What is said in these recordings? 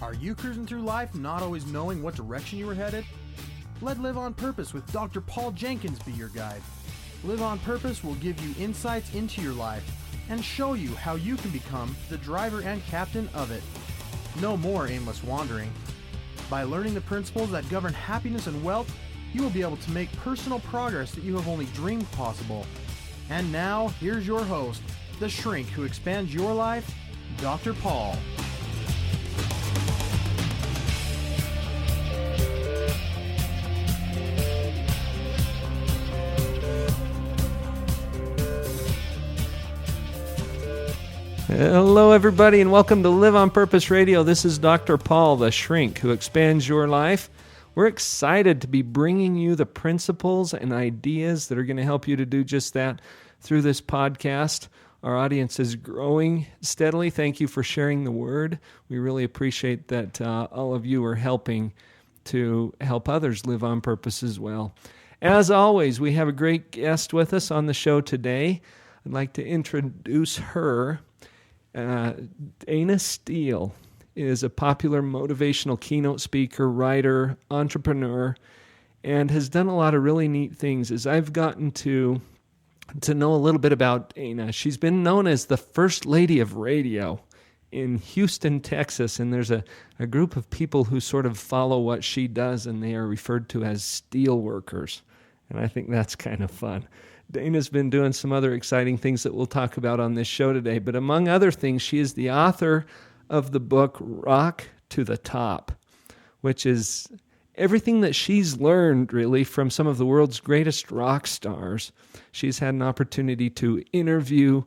Are you cruising through life not always knowing what direction you were headed? Let Live on Purpose with Dr. Paul Jenkins be your guide. Live on Purpose will give you insights into your life and show you how you can become the driver and captain of it. No more aimless wandering. By learning the principles that govern happiness and wealth, you will be able to make personal progress that you have only dreamed possible. And now, here's your host, the shrink who expands your life, Dr. Paul. Hello, everybody, and welcome to Live on Purpose Radio. This is Dr. Paul, the shrink who expands your life. We're excited to be bringing you the principles and ideas that are going to help you to do just that through this podcast. Our audience is growing steadily. Thank you for sharing the word. We really appreciate that all of you are helping to help others live on purpose as well. As always, we have a great guest with us on the show today. I'd like to introduce her. Dayna Steele is a popular motivational keynote speaker, writer, entrepreneur, and has done a lot of really neat things. As I've gotten to know a little bit about Dayna, she's been known as the First Lady of Radio in Houston, Texas, and there's a group of people who sort of follow what she does, and they are referred to as Steele workers, and I think that's kind of fun. Dayna's been doing some other exciting things that we'll talk about on this show today, but among other things, she is the author of the book Rock to the Top, which is everything that she's learned, really, from some of the world's greatest rock stars. She's had an opportunity to interview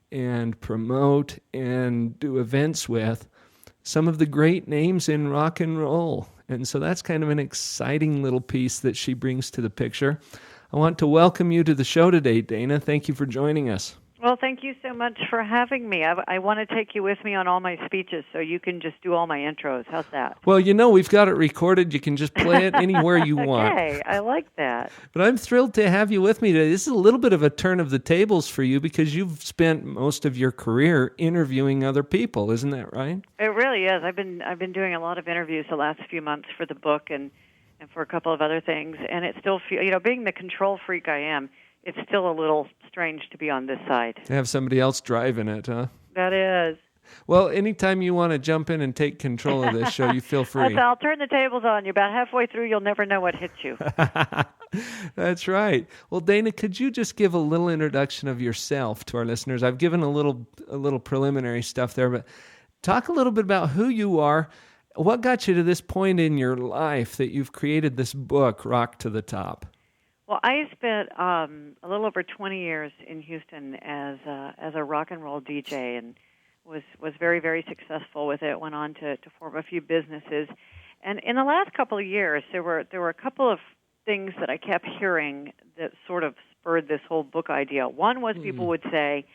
and promote and do events with some of the great names in rock and roll, and so that's kind of an exciting little piece that she brings to the picture. I want to welcome you to the show today, Dayna. Thank you for joining us. Well, thank you so much for having me. I want to take you with me on all my speeches so you can just do all my intros. How's that? Well, you know, we've got it recorded. You can just play it anywhere you want. Okay, I like that. But I'm thrilled to have you with me today. This is a little bit of a turn of the tables for you because you've spent most of your career interviewing other people. Isn't that right? It really is. I've been doing a lot of interviews the last few months for the book and for a couple of other things, and it still feels, being the control freak I am, it's still a little strange to be on this side. To have somebody else driving it, huh? That is. Well, anytime you want to jump in and take control of this show, you feel free. I'll turn the tables on you. About halfway through, you'll never know what hit you. That's right. Well, Dayna, could you just give a little introduction of yourself to our listeners? I've given a little preliminary stuff there, but talk a little bit about who you are. What got you to this point in your life that you've created this book, Rock to the Top? Well, I spent a little over 20 years in Houston as a rock and roll DJ, and was very, very successful with it. Went on to form a few businesses, and in the last couple of years, there were a couple of things that I kept hearing that sort of spurred this whole book idea. One was people would say,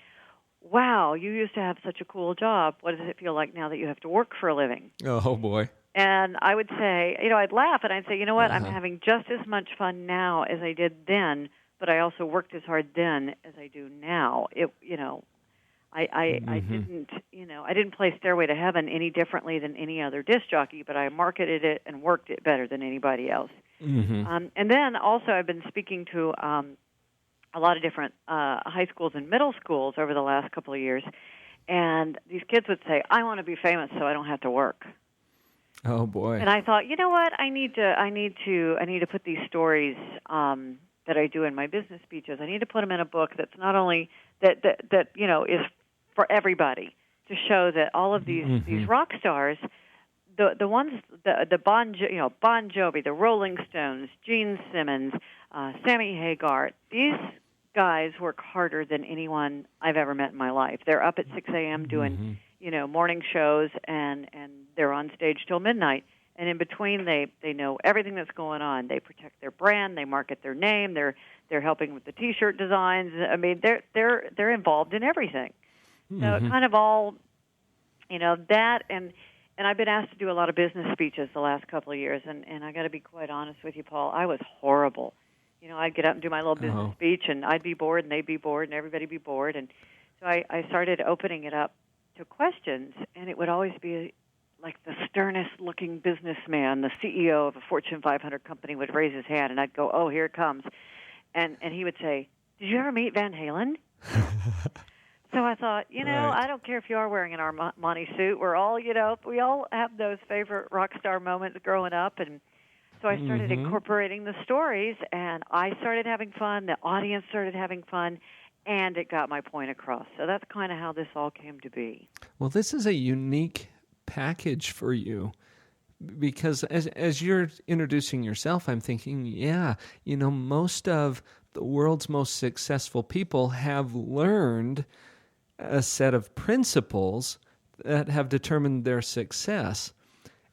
"Wow, you used to have such a cool job. What does it feel like now that you have to work for a living?" Oh, boy. And I would say, I'd laugh and I'd say, you know what, I'm having just as much fun now as I did then, but I also worked as hard then as I do now. I didn't play Stairway to Heaven any differently than any other disc jockey, but I marketed it and worked it better than anybody else. And then also I've been speaking to a lot of different high schools and middle schools over the last couple of years, and these kids would say, "I want to be famous so I don't have to work." Oh boy! And I thought, you know what? I need to put these stories that I do in my business speeches. I need to put them in a book that's not only that is for everybody, to show that all of these rock stars, the ones the Bon Jovi, the Rolling Stones, Gene Simmons, Sammy Hagar, these guys work harder than anyone I've ever met in my life. They're up at 6 a.m. doing morning shows, and they're on stage till midnight. And in between, they know everything that's going on. They protect their brand. They market their name. They're helping with the T-shirt designs. I mean, they're involved in everything. So it kind of all, that and I've been asked to do a lot of business speeches the last couple of years, and I got to be quite honest with you, Paul, I was horrible. I'd get up and do my little business speech, and I'd be bored, and they'd be bored, and everybody'd be bored, and so I started opening it up to questions, and it would always be the sternest-looking businessman, the CEO of a Fortune 500 company would raise his hand, and I'd go, "Oh, here it comes," and he would say, "Did you ever meet Van Halen?" So I thought, Right. I don't care if you are wearing an Armani suit. We're all, we all have those favorite rock star moments growing up, and so I started incorporating the stories, and I started having fun. The audience started having fun, and it got my point across. So that's kind of how this all came to be. Well, this is a unique package for you because as you're introducing yourself, I'm thinking, most of the world's most successful people have learned a set of principles that have determined their success.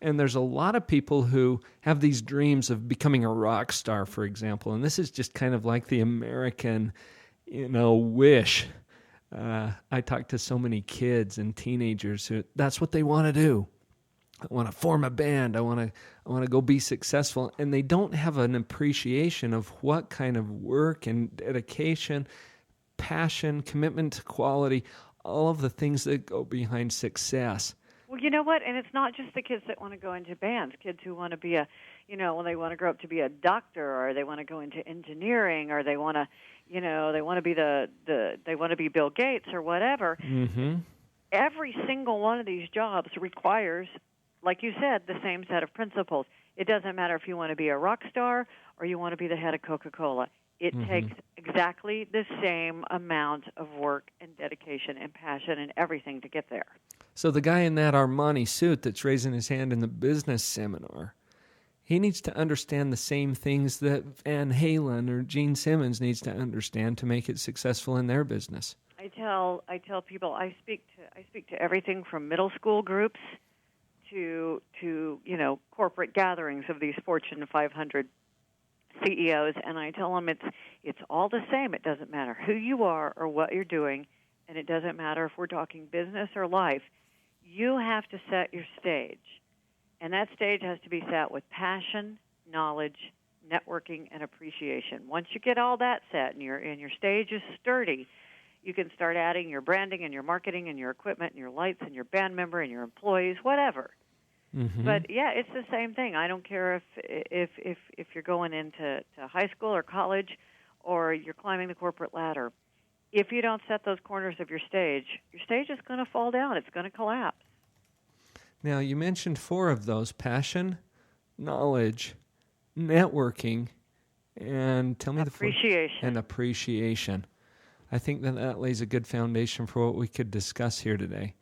And there's a lot of people who have these dreams of becoming a rock star, for example. And this is just kind of like the American, wish. I talk to so many kids and teenagers who that's what they want to do. I want to form a band. I want to go be successful. And they don't have an appreciation of what kind of work and dedication, passion, commitment to quality, all of the things that go behind success. Well, you know what? And it's not just the kids that want to go into bands. Kids who want to be when they want to grow up to be a doctor, or they want to go into engineering, or they want to, they want to be they want to be Bill Gates or whatever. Mm-hmm. Every single one of these jobs requires, like you said, the same set of principles. It doesn't matter if you want to be a rock star or you want to be the head of Coca-Cola. It takes exactly the same amount of work and dedication and passion and everything to get there. So the guy in that Armani suit that's raising his hand in the business seminar, he needs to understand the same things that Van Halen or Gene Simmons needs to understand to make it successful in their business. I tell people I speak to everything from middle school groups to corporate gatherings of these Fortune 500 CEOs, and I tell them it's all the same. It doesn't matter who you are or what you're doing, and it doesn't matter if we're talking business or life. You have to set your stage, and that stage has to be set with passion, knowledge, networking, and appreciation. Once you get all that set and your stage is sturdy, you can start adding your branding and your marketing and your equipment and your lights and your band member and your employees, whatever. Mm-hmm. But yeah, it's the same thing. I don't care if you're going into high school or college, or you're climbing the corporate ladder. If you don't set those corners of your stage is going to fall down. It's going to collapse. Now, you mentioned 4 of those: passion, knowledge, networking, and tell me appreciation. And appreciation. I think that lays a good foundation for what we could discuss here today.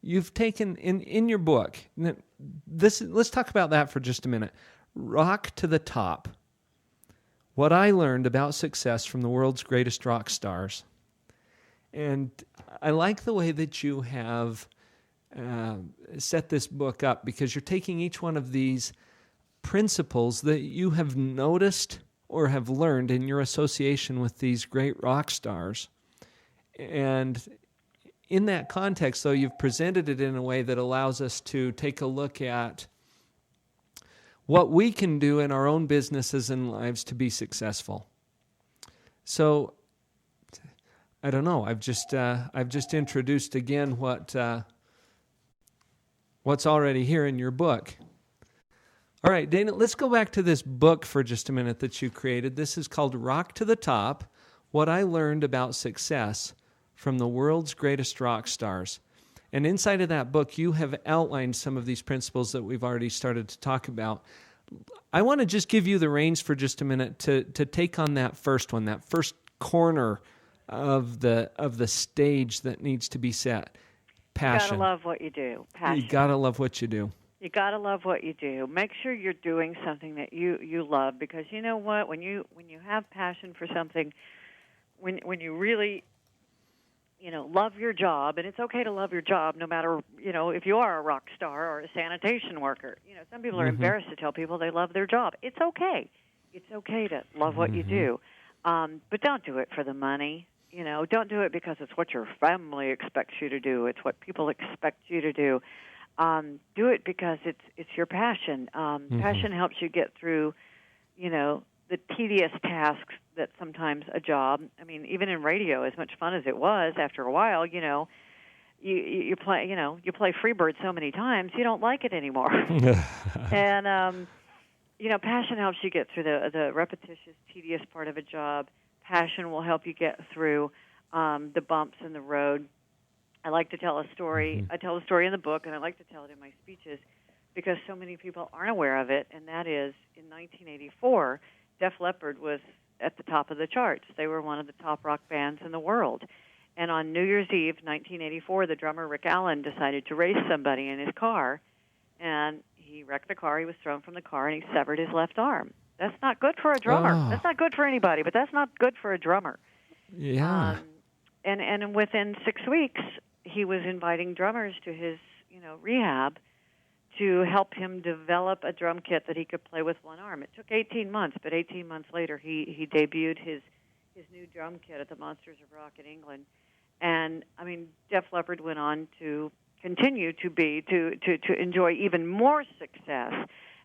You've taken in your book, let's talk about that for just a minute. Rock to the Top. What I learned about success from the world's greatest rock stars. And I like the way that you have set this book up, because you're taking each one of these principles that you have noticed or have learned in your association with these great rock stars. And in that context, though, you've presented it in a way that allows us to take a look at what we can do in our own businesses and lives to be successful. So, I don't know. I've just introduced again what's already here in your book. All right, Dayna, let's go back to this book for just a minute that you created. This is called Rock to the Top: What I Learned About Success from the World's Greatest Rock Stars. And inside of that book, you have outlined some of these principles that we've already started to talk about. I want to just give you the reins for just a minute to take on that first one, that first corner of the stage that needs to be set. Passion. You gotta love what you do. Passion. You gotta love what you do. You gotta love what you do. Make sure you're doing something that you love, because you know what? When you have passion for something, when you really love your job, and it's okay to love your job no matter, if you are a rock star or a sanitation worker. Some people are embarrassed to tell people they love their job. It's okay. It's okay to love what you do. But don't do it for the money. Don't do it because it's what your family expects you to do. It's what people expect you to do. Do it because it's your passion. Passion helps you get through, the tedious tasks that sometimes a job, even in radio, as much fun as it was, after a while, you you play Freebird so many times you don't like it anymore. And passion helps you get through the repetitious, tedious part of a job. Passion will help you get through the bumps in the road. I like to tell a story. I tell a story in the book, and I like to tell it in my speeches because so many people aren't aware of it, and that is in 1984, Def Leppard was at the top of the charts. They were one of the top rock bands in the world. And on New Year's Eve, 1984, the drummer Rick Allen decided to race somebody in his car, and he wrecked the car. He was thrown from the car, and he severed his left arm. That's not good for a drummer. Oh. That's not good for anybody, but that's not good for a drummer. Yeah. And within 6 weeks, he was inviting drummers to his rehab to help him develop a drum kit that he could play with one arm. It took 18 months, but 18 months later, he debuted his new drum kit at the Monsters of Rock in England. And Def Leppard went on to continue to enjoy even more success,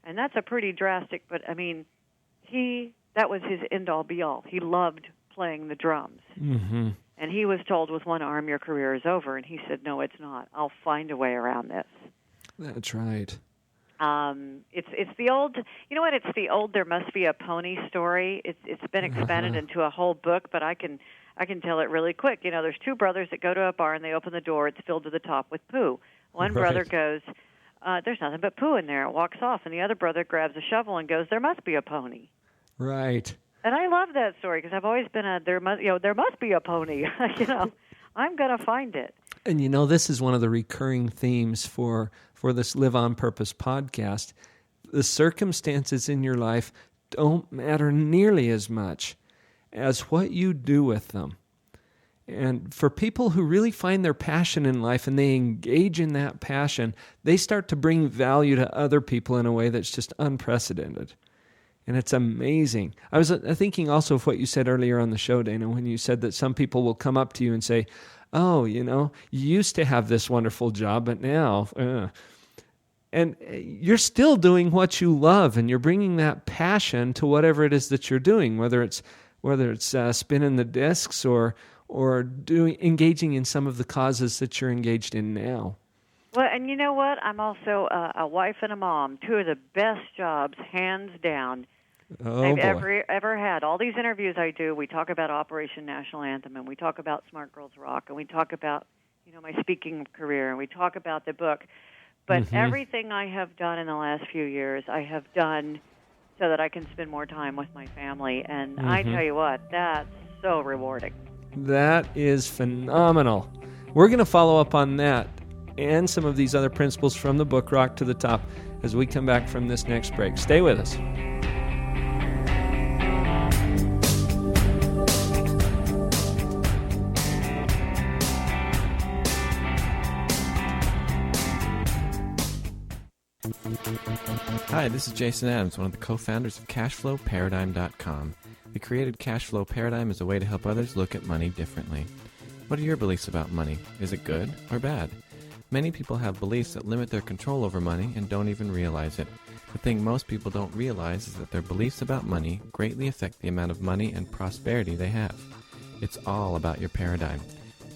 and that's a pretty drastic. But that was his end all be all. He loved playing the drums, and he was told, "With one arm, your career is over." And he said, "No, it's not. I'll find a way around this." That's right. It's the old. You know what? It's the old "there must be a pony" story. It's been expanded into a whole book, but I can tell it really quick. There's two brothers that go to a bar and they open the door. It's filled to the top with poo. One brother goes, "There's nothing but poo in there." It walks off, and the other brother grabs a shovel and goes, "There must be a pony." Right. And I love that story because I've always been there must be a pony. I'm going to find it. And this is one of the recurring themes for this Live on Purpose podcast. The circumstances in your life don't matter nearly as much as what you do with them. And for people who really find their passion in life and they engage in that passion, they start to bring value to other people in a way that's just unprecedented. And it's amazing. I was thinking also of what you said earlier on the show, Dayna, when you said that some people will come up to you and say, "Oh, you used to have this wonderful job, but now..." And you're still doing what you love, and you're bringing that passion to whatever it is that you're doing, whether it's spinning the discs or engaging in some of the causes that you're engaged in now. Well, and you know what? I'm also a wife and a mom, two of the best jobs, hands down, I've ever had. All these interviews I do, we talk about Operation National Anthem, and we talk about Smart Girls Rock, and we talk about my speaking career, and we talk about the book. But everything I have done in the last few years, I have done so that I can spend more time with my family. And I tell you what, that's so rewarding. That is phenomenal. We're going to follow up on that and some of these other principles from the book, Rock to the Top, as we come back from this next break. Stay with us. Hi, this is Jason Adams, one of the co-founders of CashflowParadigm.com. We created Cashflow Paradigm as a way to help others look at money differently. What are your beliefs about money? Is it good or bad? Many people have beliefs that limit their control over money and don't even realize it. The thing most people don't realize is that their beliefs about money greatly affect the amount of money and prosperity they have. It's all about your paradigm.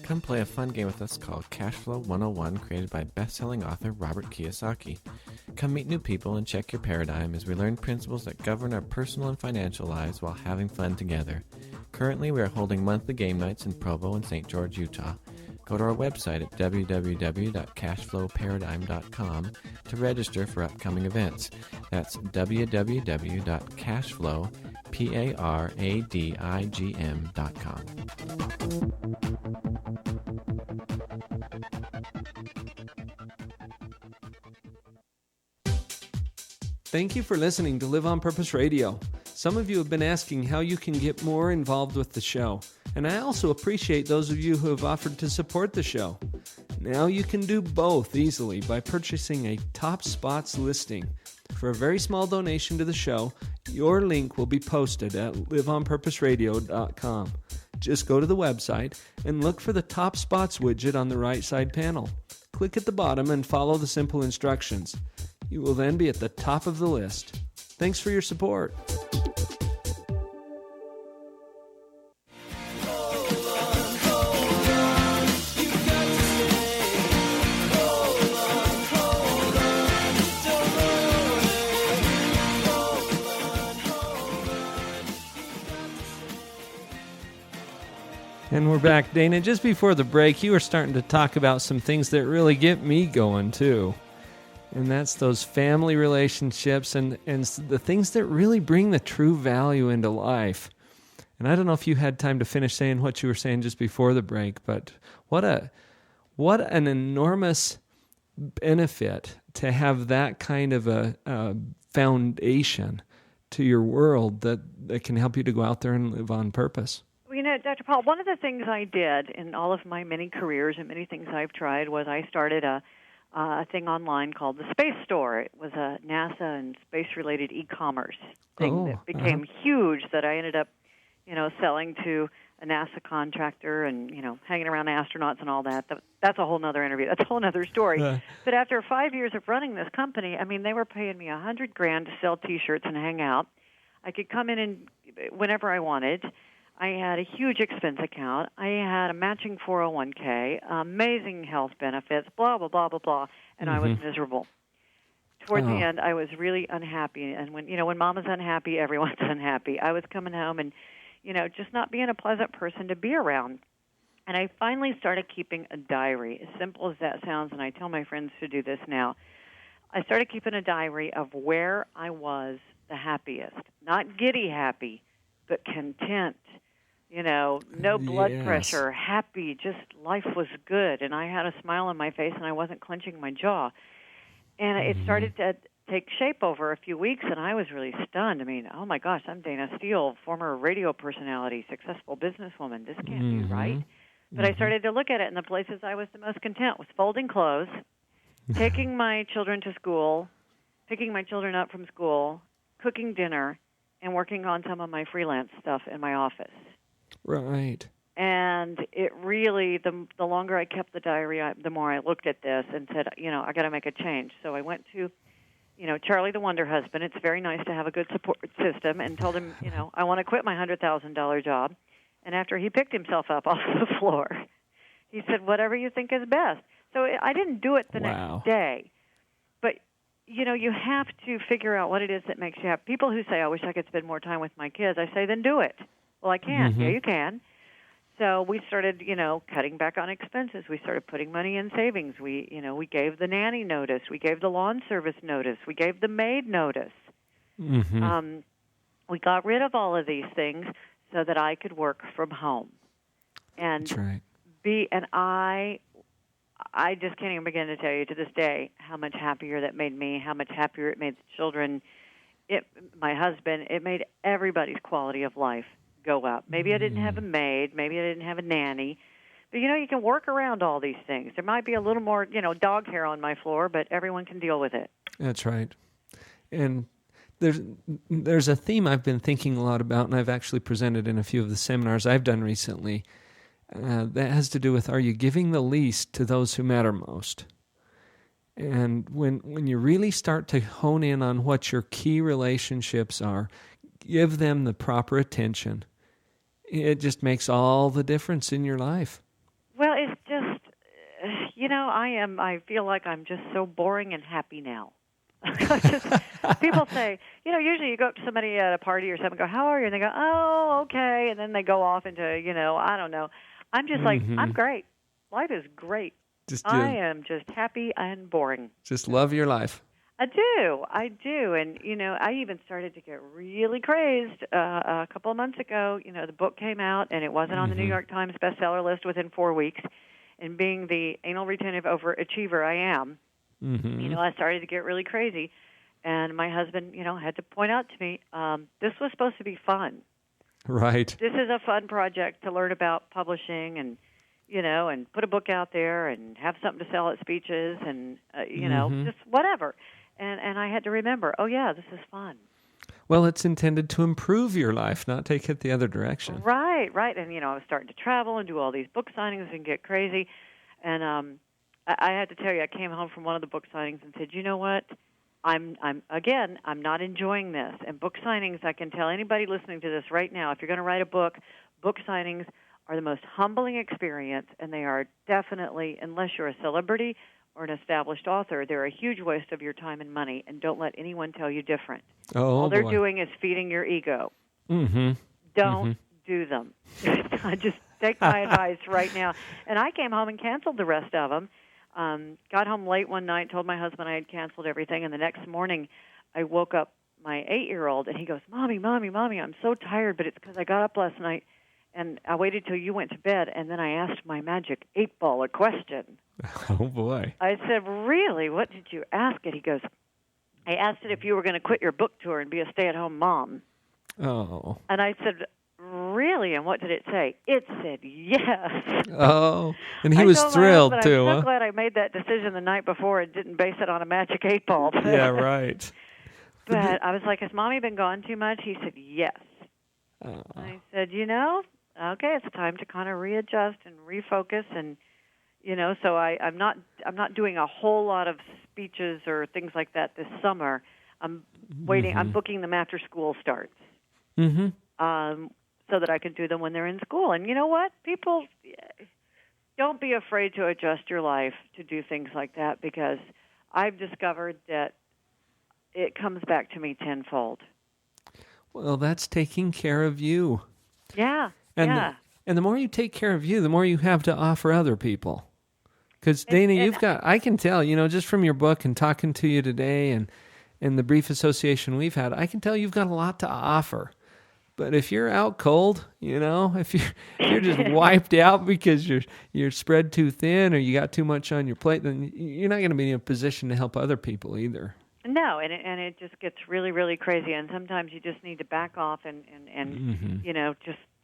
Come play a fun game with us called Cashflow 101, created by best-selling author Robert Kiyosaki. Come meet new people and check your paradigm as we learn principles that govern our personal and financial lives while having fun together. Currently, we are holding monthly game nights in Provo and St. George, Utah. Go to our website at www.cashflowparadigm.com to register for upcoming events. That's www.cashflowparadigm.com. Thank you for listening to Live on Purpose Radio. Some of you have been asking how you can get more involved with the show, and I also appreciate those of you who have offered to support the show. Now you can do both easily by purchasing a Top Spots listing. For a very small donation to the show, your link will be posted at liveonpurposeradio.com. Just go to the website and look for the Top Spots widget on the right side panel. Click at the bottom and follow the simple instructions. You will then be at the top of the list. Thanks for your support. And we're back. Dayna, just before the break, you were starting to talk about some things that really get me going, too. And that's those family relationships and the things that really bring the true value into life. And I don't know if you had time to finish saying what you were saying just before the break, but what an enormous benefit to have that kind of a foundation to your world that can help you to go out there and live on purpose. Well, Dr. Paul, one of the things I did in all of my many careers and many things I've tried was I started a thing online called the Space Store. It was a NASA and space-related e-commerce thing that became huge that I ended up, selling to a NASA contractor and, hanging around astronauts and all that. That's a whole other interview. That's a whole other story. But after 5 years of running this company, they were paying me $100,000 to sell T-shirts and hang out. I could come in and whenever I wanted. I had a huge expense account. I had a matching 401k, amazing health benefits, blah, blah, blah, blah, blah, and I was miserable. Towards the end, I was really unhappy. And when Mama's unhappy, everyone's unhappy. I was coming home and, just not being a pleasant person to be around. And I finally started keeping a diary, as simple as that sounds, and I tell my friends to do this now. I started keeping a diary of where I was the happiest. Not giddy happy, but content. No blood pressure, happy, just life was good. And I had a smile on my face and I wasn't clenching my jaw. And it started to take shape over a few weeks, and I was really stunned. Oh, my gosh, I'm Dayna Steele, former radio personality, successful businesswoman. This can't be right. But I started to look at it, and the places I was the most content was folding clothes, taking my children to school, picking my children up from school, cooking dinner, and working on some of my freelance stuff in my office. Right. And it really, the longer I kept the diary, the more I looked at this and said, I got to make a change. So I went to, Charlie the Wonder Husband. It's very nice to have a good support system, and told him, I want to quit my $100,000 job. And after he picked himself up off the floor, he said, whatever you think is best. So I didn't do it the next day. But, you have to figure out what it is that makes you happy. People who say, I wish I could spend more time with my kids, I say, then do it. Well, I can't. Yeah, you can. So we started, cutting back on expenses. We started putting money in savings. We gave the nanny notice. We gave the lawn service notice. We gave the maid notice. We got rid of all of these things so that I could work from home. And that's right. I just can't even begin to tell you to this day how much happier that made me, how much happier it made the children, my husband. It made everybody's quality of life go up. Maybe I didn't have a maid. Maybe I didn't have a nanny. But, you can work around all these things. There might be a little more, dog hair on my floor, but everyone can deal with it. That's right. And there's a theme I've been thinking a lot about, and I've actually presented in a few of the seminars I've done recently. That has to do with, are you giving the least to those who matter most? And when you really start to hone in on what your key relationships are, give them the proper attention, it just makes all the difference in your life. Well, it's just, I feel like I'm just so boring and happy now. People say, usually you go up to somebody at a party or something, go, how are you? And they go, oh, okay. And then they go off into, I don't know. I'm just like, I'm great. Life is great. I am just happy and boring. Just love your life. I do. And, I even started to get really crazed a couple of months ago. The book came out, and it wasn't on the New York Times bestseller list within 4 weeks. And being the anal retentive overachiever I am, I started to get really crazy. And my husband, had to point out to me, this was supposed to be fun. Right. This is a fun project to learn about publishing and, and put a book out there and have something to sell at speeches and, just whatever. And I had to remember, oh, yeah, this is fun. Well, it's intended to improve your life, not take it the other direction. Right. And, I was starting to travel and do all these book signings and get crazy. And I had to tell you, I came home from one of the book signings and said, you know what? I'm not enjoying this. And book signings, I can tell anybody listening to this right now, if you're going to write a book signings are the most humbling experience, and they are definitely, unless you're a celebrity or an established author, they're a huge waste of your time and money, and don't let anyone tell you different. All they're doing is feeding your ego. Don't do them. Take my advice right now. And I came home and canceled the rest of them. Got home late one night, told my husband I had canceled everything, and the next morning I woke up my 8-year-old, and he goes, Mommy, I'm so tired, but it's because I got up last night, and I waited till you went to bed, and then I asked my magic 8-ball a question. Oh, boy. I said, really? What did you ask it? He goes, I asked it if you were going to quit your book tour and be a stay-at-home mom. Oh. And I said, really? And what did it say? It said yes. Oh, and he was thrilled, too. I'm so glad I made that decision the night before and didn't base it on a magic 8-ball. Yeah, right. But I was like, has Mommy been gone too much? He said, yes. Oh. I said, okay, it's time to kind of readjust and refocus. And, so I'm not doing a whole lot of speeches or things like that this summer. I'm waiting. Mm-hmm. I'm booking them after school starts. Mm-hmm. So that I can do them when they're in school. And you know what? People, don't be afraid to adjust your life to do things like that, because I've discovered that it comes back to me tenfold. Well, that's taking care of you. Yeah, and the more you take care of you, the more you have to offer other people. Because, Dayna, I can tell, just from your book and talking to you today and the brief association we've had, I can tell you've got a lot to offer. But if you're out cold, if you're just wiped out because you're spread too thin or you got too much on your plate, then you're not going to be in a position to help other people either. No, and it just gets really, really crazy. And sometimes you just need to back off and Mm-hmm.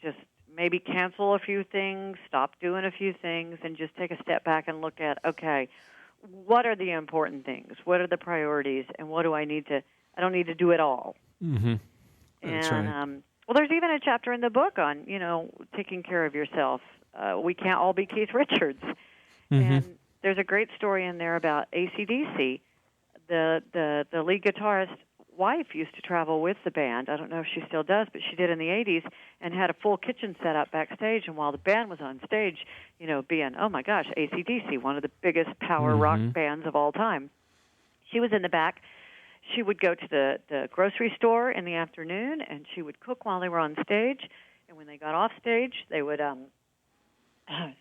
Just maybe cancel a few things, stop doing a few things, and just take a step back and look at, okay, what are the important things? What are the priorities? And what do I need to? I don't need to do it all. Mm-hmm. That's right. Well, there's even a chapter in the book on, taking care of yourself. We can't all be Keith Richards. Mm-hmm. And there's a great story in there about AC/DC. The lead guitarist's wife used to travel with the band. I don't know if she still does, but she did in the 80s, and had a full kitchen set up backstage. And while the band was on stage, being, oh, my gosh, AC/DC, one of the biggest power rock bands of all time, she was in the back. She would go to the grocery store in the afternoon, and she would cook while they were on stage. And when they got off stage, they would,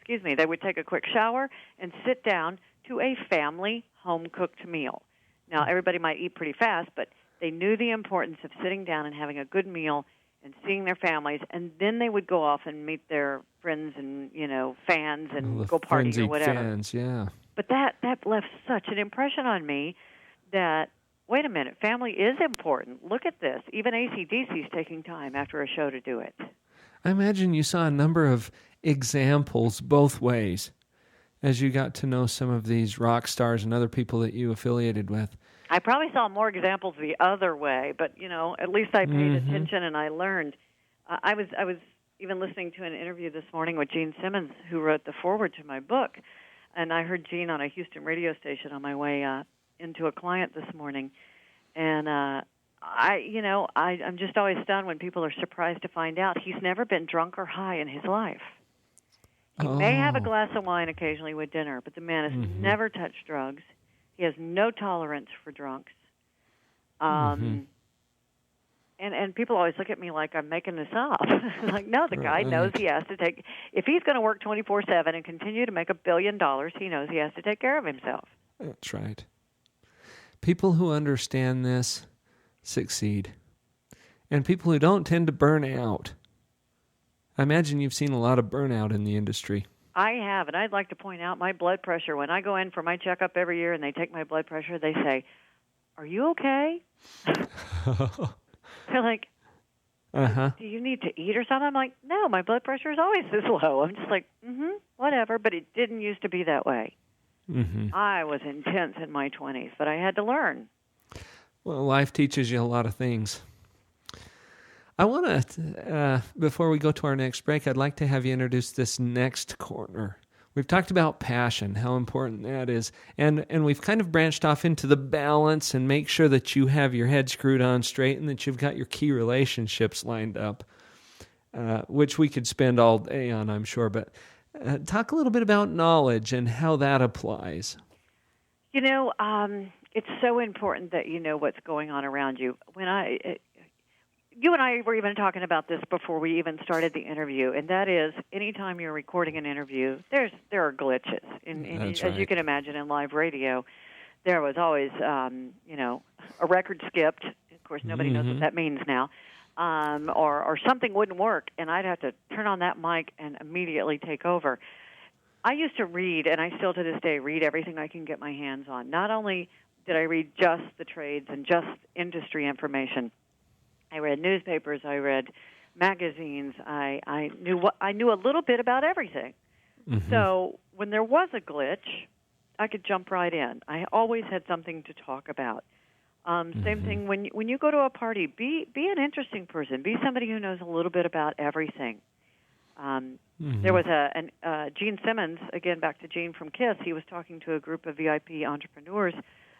they would take a quick shower and sit down to a family home-cooked meal. Now, everybody might eat pretty fast, but they knew the importance of sitting down and having a good meal and seeing their families, and then they would go off and meet their friends and, fans and go party or whatever. Fans, yeah. But that left such an impression on me that, wait a minute, family is important. Look at this. Even AC/DC is taking time after a show to do it. I imagine you saw a number of examples both ways as you got to know some of these rock stars and other people that you affiliated with. I probably saw more examples the other way, but, at least I paid attention and I learned. I was even listening to an interview this morning with Gene Simmons, who wrote the foreword to my book, and I heard Gene on a Houston radio station on my way into a client this morning, and I'm just always stunned when people are surprised to find out he's never been drunk or high in his life. He may have a glass of wine occasionally with dinner, but the man has never touched drugs. He has no tolerance for drunks. And people always look at me like I'm making this up. Like, no, the guy knows he has to take, if he's going to work 24/7 and continue to make $1 billion, he knows he has to take care of himself. That's right. People who understand this succeed. And people who don't tend to burn out. I imagine you've seen a lot of burnout in the industry. I have, and I'd like to point out my blood pressure. When I go in for my checkup every year and they take my blood pressure, they say, "Are you okay?" They're like, "Do you need to eat or something?" I'm like, "No, my blood pressure is always this low." I'm just like, whatever, but it didn't used to be that way. I was intense in my 20s, but I had to learn. Well, life teaches you a lot of things. I want to, before we go to our next break, I'd like to have you introduce this next corner. We've talked about passion, how important that is, and we've kind of branched off into the balance and make sure that you have your head screwed on straight and that you've got your key relationships lined up, which we could spend all day on, I'm sure. But talk a little bit about knowledge and how that applies. It's so important that you know what's going on around you. you and I were even talking about this before we even started the interview, and that is, anytime you're recording an interview, there are glitches. That's as right. you can imagine, in live radio, there was always, a record skipped. Of course, nobody knows what that means now. Or something wouldn't work, and I'd have to turn on that mic and immediately take over. I used to read, and I still to this day read everything I can get my hands on. Not only did I read just the trades and just industry information, I read newspapers, I read magazines, I knew a little bit about everything. Mm-hmm. So when there was a glitch, I could jump right in. I always had something to talk about. Same thing when you go to a party. Be an interesting person. Be somebody who knows a little bit about everything. There was Gene Simmons, again back to Gene from KISS. He was talking to a group of VIP entrepreneurs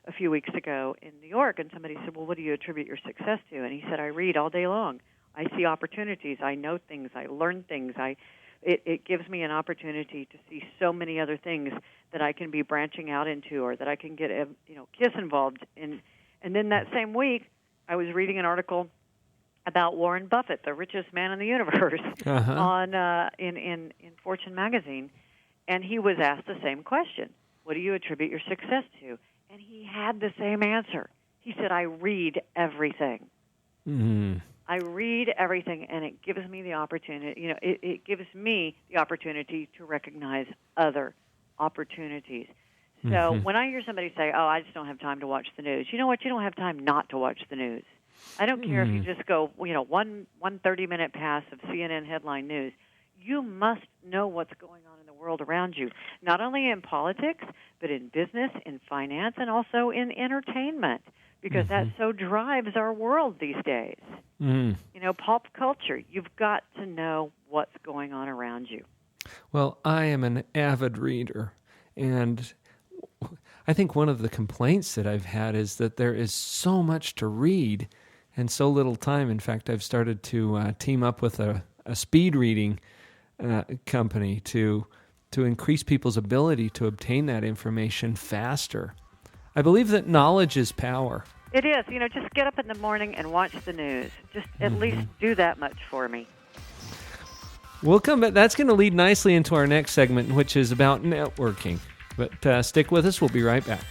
a few weeks ago in New York, and somebody said, "Well, what do you attribute your success to?" And he said, "I read all day long. I see opportunities. I know things. I learn things. It gives me an opportunity to see so many other things that I can be branching out into, or that I can get KISS involved in." And then that same week, I was reading an article about Warren Buffett, the richest man in the universe, on in Fortune magazine, and he was asked the same question: "What do you attribute your success to?" And he had the same answer. He said, "I read everything. I read everything, and it gives me the opportunity. It gives me the opportunity to recognize other opportunities." So when I hear somebody say, "Oh, I just don't have time to watch the news," you know what? You don't have time not to watch the news. I don't care if you just go, one 30-minute pass of CNN headline news. You must know what's going on in the world around you, not only in politics, but in business, in finance, and also in entertainment, because that so drives our world these days. Pop culture. You've got to know what's going on around you. Well, I am an avid reader, and I think one of the complaints that I've had is that there is so much to read and so little time. In fact, I've started to team up with a speed reading company to increase people's ability to obtain that information faster. I believe that knowledge is power. It is. Just get up in the morning and watch the news. Just at least do that much for me. We'll come back. That's going to lead nicely into our next segment, which is about networking. But stick with us. We'll be right back.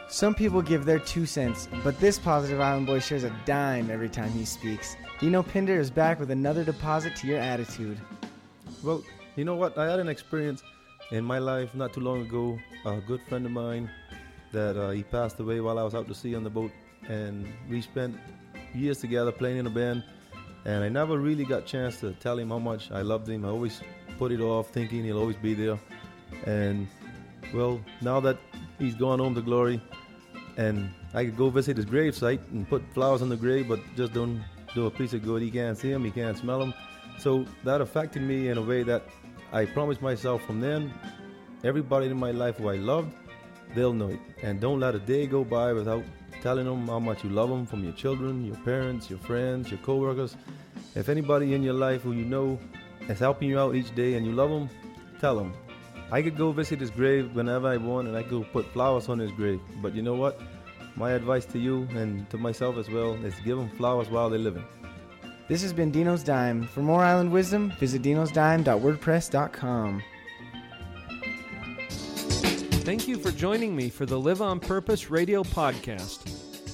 Some people give their 2 cents, but this Positive Island boy shares a dime every time he speaks. Dino Pinder is back with another deposit to your attitude. Well, you know what? I had an experience in my life not too long ago. A good friend of mine that he passed away while I was out to sea on the boat, and we spent years together playing in a band, and I never really got a chance to tell him how much I loved him. I always put it off thinking he'll always be there. And, well, now that he's gone home to glory, and I could go visit his grave site and put flowers on the grave, but just don't do a piece of good. He can't see him, he can't smell him. So that affected me in a way that I promised myself from then, everybody in my life who I loved, they'll know it. And don't let a day go by without telling them how much you love them, from your children, your parents, your friends, your co-workers. If anybody in your life who you know is helping you out each day and you love them, tell them. I could go visit his grave whenever I want, and I could put flowers on his grave. But you know what? My advice to you and to myself as well is give them flowers while they're living. This has been Dino's Dime. For more island wisdom, visit dinosdime.wordpress.com. Thank you for joining me for the Live on Purpose radio podcast.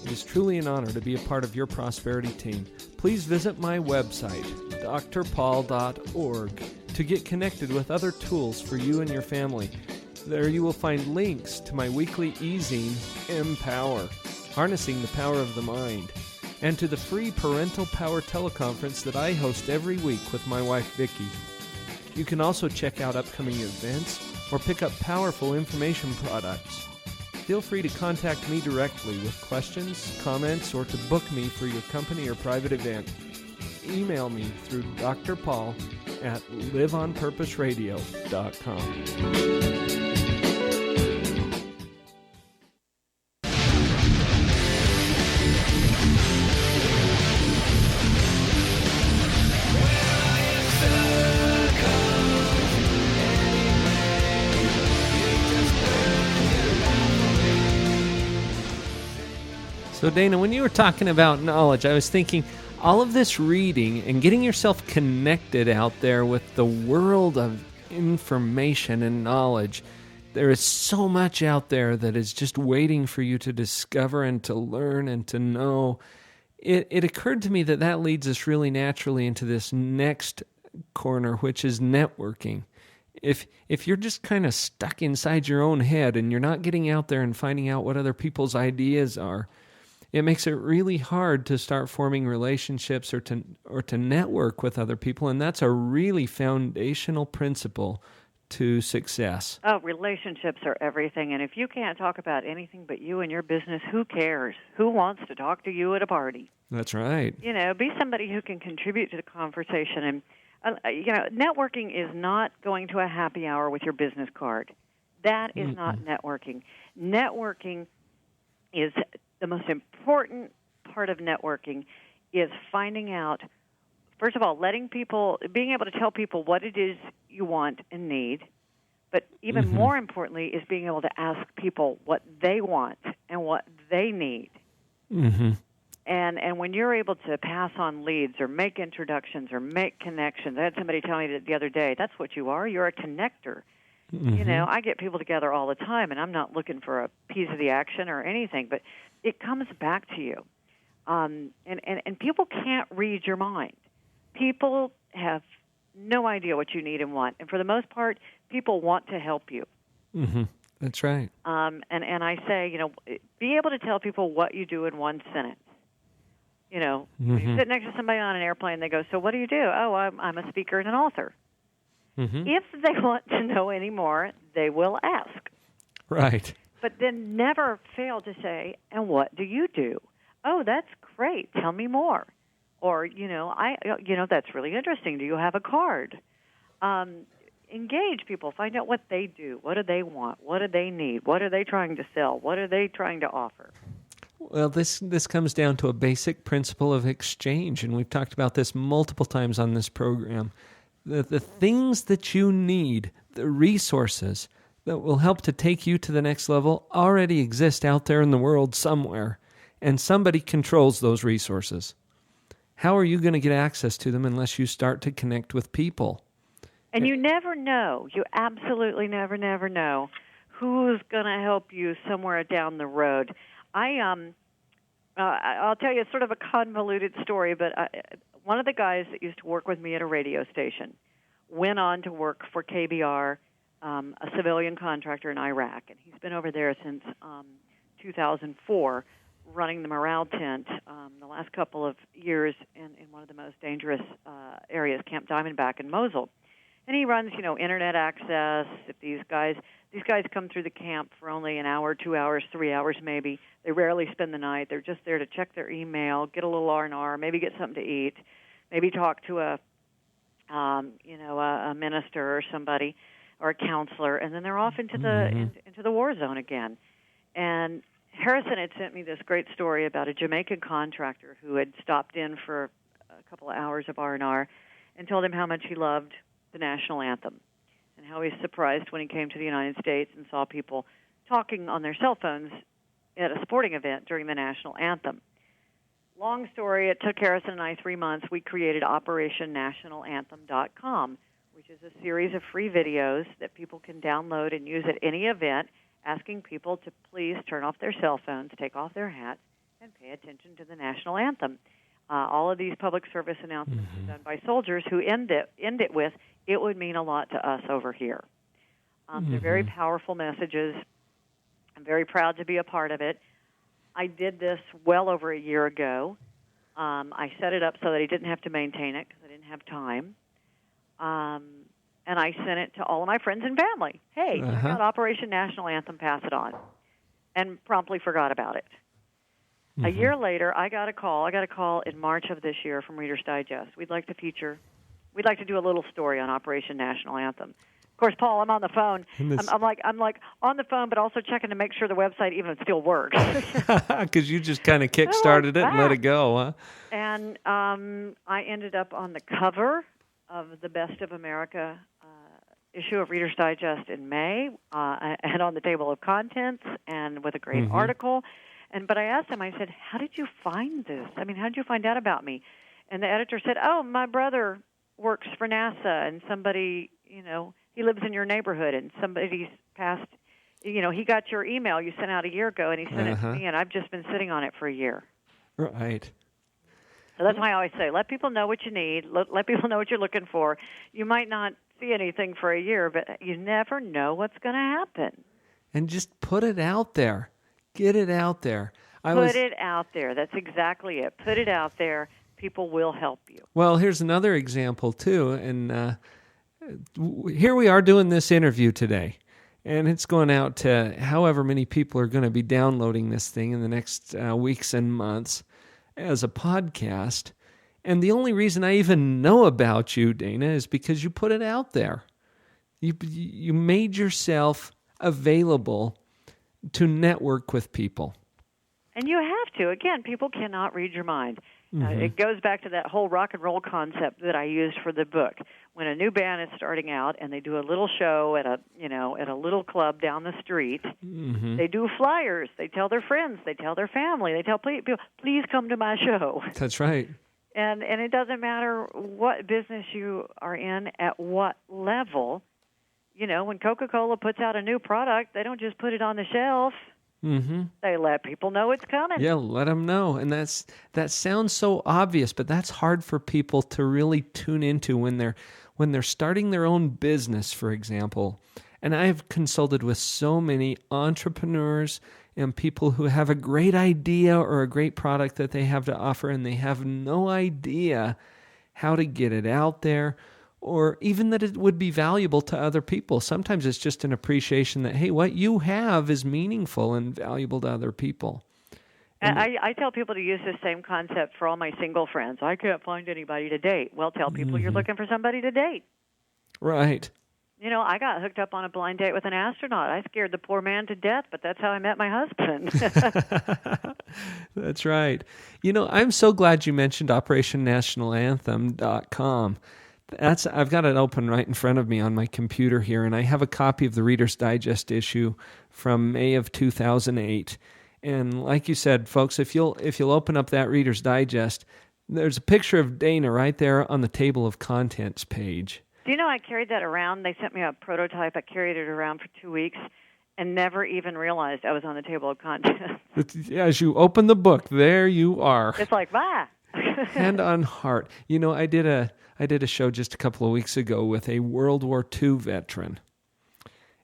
It is truly an honor to be a part of your prosperity team. Please visit my website, drpaul.org, to get connected with other tools for you and your family. There you will find links to my weekly e-zine, Empower, Harnessing the Power of the Mind, and to the free Parental Power teleconference that I host every week with my wife, Vicki. You can also check out upcoming events or pick up powerful information products. Feel free to contact me directly with questions, comments, or to book me for your company or private event. Email me through drpaul@liveonpurposeradio.com. So, Dayna, when you were talking about knowledge, I was thinking all of this reading and getting yourself connected out there with the world of information and knowledge. There is so much out there that is just waiting for you to discover and to learn and to know. It occurred to me that leads us really naturally into this next corner, which is networking. If you're just kind of stuck inside your own head and you're not getting out there and finding out what other people's ideas are, it makes it really hard to start forming relationships or to network with other people, and that's a really foundational principle to success. Oh, relationships are everything, and if you can't talk about anything but you and your business, who cares? Who wants to talk to you at a party? That's right. Be somebody who can contribute to the conversation. And, networking is not going to a happy hour with your business card. That is not networking. Networking is the most important part of networking is finding out, first of all, being able to tell people what it is you want and need, but even more importantly is being able to ask people what they want and what they need. Mm-hmm. And when you're able to pass on leads or make introductions or make connections, I had somebody tell me that the other day, that's what you are. You're a connector. Mm-hmm. I get people together all the time, and I'm not looking for a piece of the action or anything, but it comes back to you. And people can't read your mind. People have no idea what you need and want. And for the most part, people want to help you. Mm-hmm. That's right. And I say, be able to tell people what you do in one sentence. When you sit next to somebody on an airplane, they go, so what do you do? Oh, I'm a speaker and an author. Mm-hmm. If they want to know any more, they will ask. Right. But then never fail to say, and what do you do? Oh, that's great. Tell me more. Or, that's really interesting. Do you have a card? Engage people. Find out what they do. What do they want? What do they need? What are they trying to sell? What are they trying to offer? Well, this comes down to a basic principle of exchange, and we've talked about this multiple times on this program. The things that you need, the resources that will help to take you to the next level already exist out there in the world somewhere, and somebody controls those resources. How are you going to get access to them unless you start to connect with people? And you never know. You absolutely never know who's going to help you somewhere down the road. I'll tell you sort of a convoluted story, but one of the guys that used to work with me at a radio station went on to work for KBR, a civilian contractor in Iraq, and he's been over there since 2004, running the morale tent the last couple of years in one of the most dangerous areas, Camp Diamondback in Mosul. And he runs, internet access. If these guys come through the camp for only an hour, 2 hours, 3 hours maybe. They rarely spend the night. They're just there to check their email, get a little R&R, maybe get something to eat, maybe talk to a minister or somebody or a counselor, and then they're off into the war zone again. And Harrison had sent me this great story about a Jamaican contractor who had stopped in for a couple of hours of R&R and told him how much he loved the national anthem and how he was surprised when he came to the United States and saw people talking on their cell phones at a sporting event during the national anthem. Long story, it took Harrison and I 3 months. We created OperationNationalAnthem.com, which is a series of free videos that people can download and use at any event, asking people to please turn off their cell phones, take off their hats, and pay attention to the national anthem. All of these public service announcements are done by soldiers who end it with, "It would mean a lot to us over here." They're very powerful messages. I'm very proud to be a part of it. I did this well over a year ago. I set it up so that I didn't have to maintain it because I didn't have time. And I sent it to all of my friends and family. Hey, check out Operation National Anthem, pass it on. And promptly forgot about it. A year later, I got a call in March of this year from Reader's Digest. We'd like to do a little story on Operation National Anthem. Of course, Paul, I'm on the phone. I'm like on the phone, but also checking to make sure the website even still works. Because you just kind of kick-started it and let it go, huh? And I ended up on the cover of the Best of America issue of Reader's Digest in May, and on the table of contents, and with a great article. But I asked him, I said, how did you find this? I mean, how did you find out about me? And the editor said, oh, my brother works for NASA, and somebody, he lives in your neighborhood, and somebody's passed, he got your email you sent out a year ago, and he sent it to me, and I've just been sitting on it for a year. Right. So that's why I always say, let people know what you need, let people know what you're looking for. You might not see anything for a year, but you never know what's going to happen. And just put it out there. Get it out there. Put it out there. That's exactly it. Put it out there. People will help you. Well, here's another example, too. And here we are doing this interview today. And it's going out to however many people are going to be downloading this thing in the next weeks and months as a podcast. And the only reason I even know about you, Dayna, is because you put it out there. You made yourself available to network with people. And you have to. Again, people cannot read your mind. It goes back to that whole rock and roll concept that I used for the book. When a new band is starting out and they do a little show at a little club down the street, they do flyers. They tell their friends. They tell their family. They tell people, please come to my show. That's right. And it doesn't matter what business you are in, at what level. When Coca-Cola puts out a new product, they don't just put it on the shelf. They let people know it's coming. Yeah, let them know. And that sounds so obvious, but that's hard for people to really tune into when they're starting their own business, for example. And I've consulted with so many entrepreneurs and people who have a great idea or a great product that they have to offer, and they have no idea how to get it out there, or even that it would be valuable to other people. Sometimes it's just an appreciation that, hey, what you have is meaningful and valuable to other people. And I tell people to use this same concept for all my single friends. I can't find anybody to date. Well, tell people you're looking for somebody to date. Right. I got hooked up on a blind date with an astronaut. I scared the poor man to death, but that's how I met my husband. That's right. I'm so glad you mentioned OperationNationalAnthem.com. I've got it open right in front of me on my computer here, and I have a copy of the Reader's Digest issue from May of 2008. And like you said, folks, if you'll open up that Reader's Digest, there's a picture of Dayna right there on the table of contents page. Do you know I carried that around? They sent me a prototype. I carried it around for 2 weeks and never even realized I was on the table of contents. As you open the book, there you are. It's like, bah! Hand on heart. I did a show just a couple of weeks ago with a World War II veteran.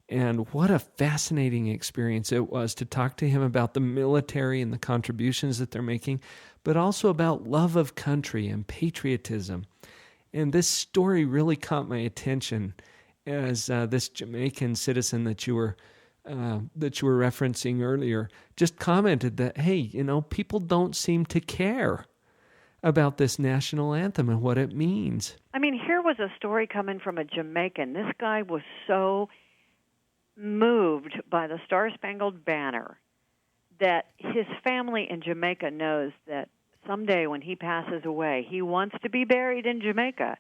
And what a fascinating experience it was to talk to him about the military and the contributions that they're making, but also about love of country and patriotism. And this story really caught my attention as this Jamaican citizen that you were referencing earlier just commented that, hey, people don't seem to care about this national anthem and what it means. I mean, here was a story coming from a Jamaican. This guy was so moved by the Star-Spangled Banner that his family in Jamaica knows that someday when he passes away, he wants to be buried in Jamaica,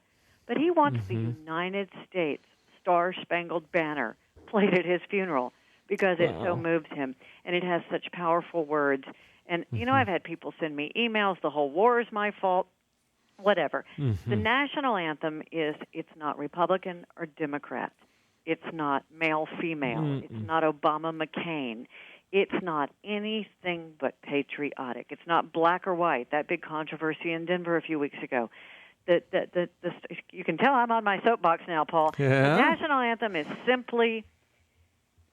but he wants the United States Star-Spangled Banner played at his funeral because it so moves him, and it has such powerful words. And, I've had people send me emails, the whole war is my fault, whatever. The national anthem it's not Republican or Democrat. It's not male-female. It's not Obama-McCain. It's not anything but patriotic. It's not black or white, that big controversy in Denver a few weeks ago. You can tell I'm on my soapbox now, Paul. Yeah. The national anthem is simply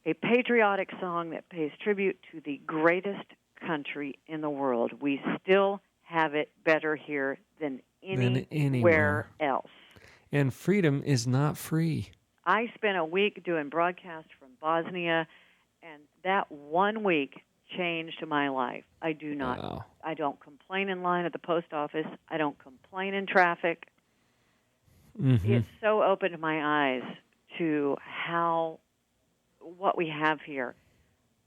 a patriotic song that pays tribute to the greatest country in the world. We still have it better here than anywhere else. And freedom is not free. I spent a week doing broadcasts from Bosnia, and that 1 week changed my life. I don't complain in line at the post office. I don't complain in traffic. It so opened my eyes to what we have here.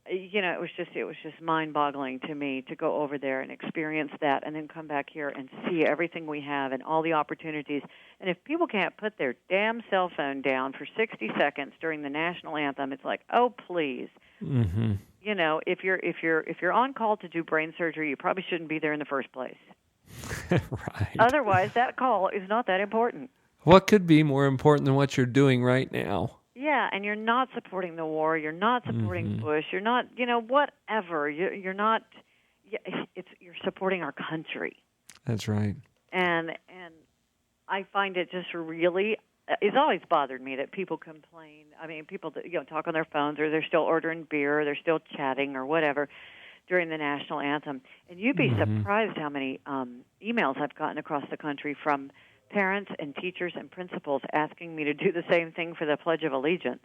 It was just mind-boggling to me to go over there and experience that and then come back here and see everything we have and all the opportunities. And if people can't put their damn cell phone down for 60 seconds during the national anthem, it's like, oh, please. you know, if you're on call to do brain surgery, you probably shouldn't be there in the first place. Right. Otherwise, that call is not that important. What could be more important than what you're doing right now? Yeah, and you're not supporting the war. You're not supporting Bush. You're not, you know, whatever. You're not. You're supporting our country. That's right. And I find it just really. It's always bothered me that people complain. I mean, people that, you know, talk on their phones, or they're still ordering beer, or they're still chatting, or whatever during the national anthem. And you'd be surprised how many emails I've gotten across the country from parents and teachers and principals asking me to do the same thing for the Pledge of Allegiance.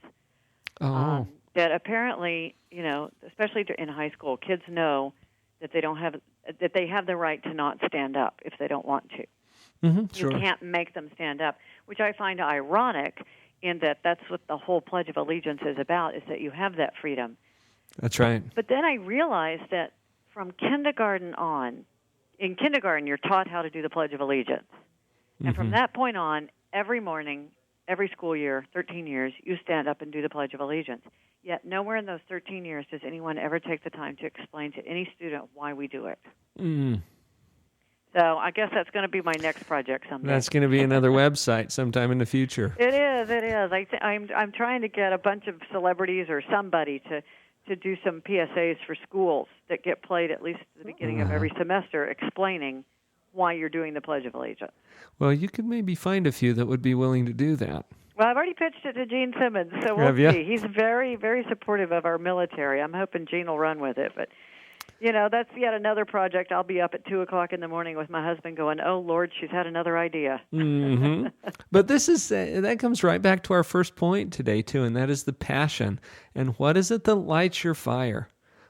Oh. That apparently, you know, especially in high school, kids know that they have the right to not stand up if they don't want to. Sure. You can't make them stand up, which I find ironic in that that's what the whole Pledge of Allegiance is about, is that you have that freedom. That's right. But then I realized that from kindergarten on, in kindergarten you're taught how to do the Pledge of Allegiance. And from that point on, every morning, every school year, 13 years, you stand up and do the Pledge of Allegiance. Yet nowhere in those 13 years does anyone ever take the time to explain to any student why we do it. So I guess that's going to be my next project someday. That's going to be another website sometime in the future. It is. I'm trying to get a bunch of celebrities or somebody to do some PSAs for schools that get played at least at the beginning of every semester, explaining why you're doing the Pledge of Allegiance. Well, you could maybe find a few that would be willing to do that. Well, I've already pitched it to Gene Simmons, so we'll see. He's very, very supportive of our military. I'm hoping Gene will run with it. But, you know, that's yet another project. I'll be up at 2 o'clock in the morning with my husband going, oh, Lord, she's had another idea. But this is that comes right back to our first point today, too, and that is the passion. And what is it that lights your fire?